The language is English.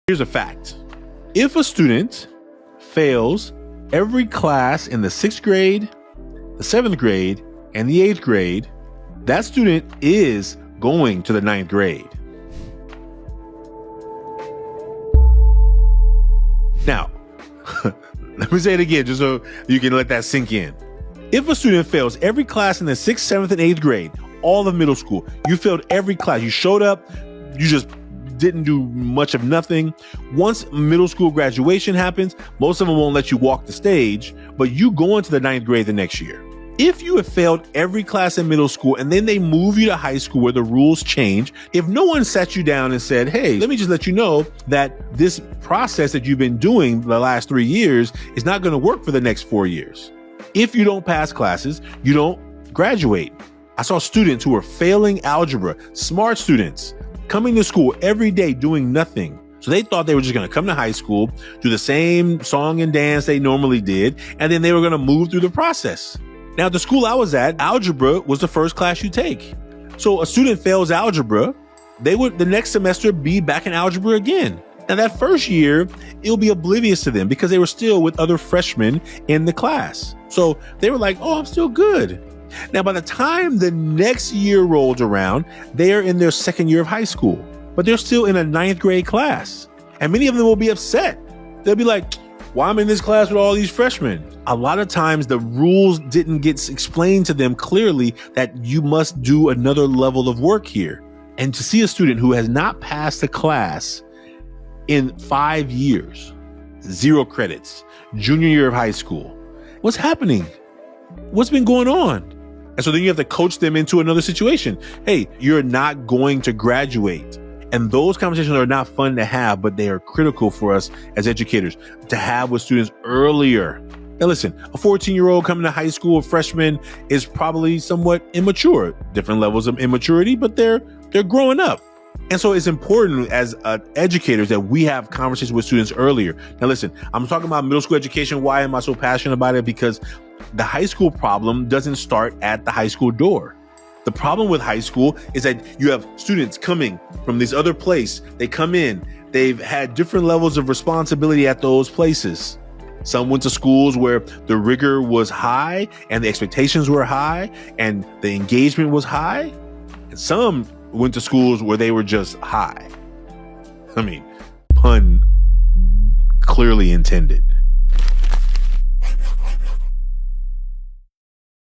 Here's a fact. If a student fails every class in the 6th grade, the 7th grade, and the 8th grade, that student is going to the 9th grade. Now, let me say it again just so you can let that sink in. If a student fails every class in the 6th, 7th, and 8th grade, all of middle school, you failed every class. You showed up, you just didn't do much of nothing. Once middle school graduation happens, most of them won't let you walk the stage, but you go into the 9th grade the next year. If you have failed every class in middle school and then they move you to high school where the rules change, if no one sat you down and said, hey, let me just let you know that this process that you've been doing the last 3 years is not going to work for the next 4 years. If you don't pass classes, you don't graduate. I saw students who were failing algebra, smart students, coming to school every day doing nothing. So they thought they were just going to come to high school, do the same song and dance they normally did, and then they were going to move through the process. Now, the school I was at, algebra was the first class you take. So a student fails algebra, they would the next semester be back in algebra again. Now that first year, it'll be oblivious to them because they were still with other freshmen in the class. So they were like, oh, I'm still good. Now, by the time the next year rolled around, they are in their 2nd year of high school, but they're still in a 9th grade class. And many of them will be upset. They'll be like, why am I in this class with all these freshmen? A lot of times the rules didn't get explained to them clearly that you must do another level of work here. And to see a student who has not passed a class in 5 years, 0 credits, junior year of high school, what's happening? What's been going on? And so then you have to coach them into another situation. Hey, you're not going to graduate. And those conversations are not fun to have, but they are critical for us as educators to have with students earlier. Now listen, a 14-year-old coming to high school, a freshman, is probably somewhat immature, different levels of immaturity, but they're growing up. And so it's important as educators that we have conversations with students earlier. Now listen, I'm talking about middle school education. Why am I so passionate about it? Because the high school problem doesn't start at the high school door. The problem with high school is that you have students coming from this other place. They come in, they've had different levels of responsibility at those places. Some went to schools where the rigor was high and the expectations were high and the engagement was high. And some went to schools where they were just high. I mean, pun clearly intended.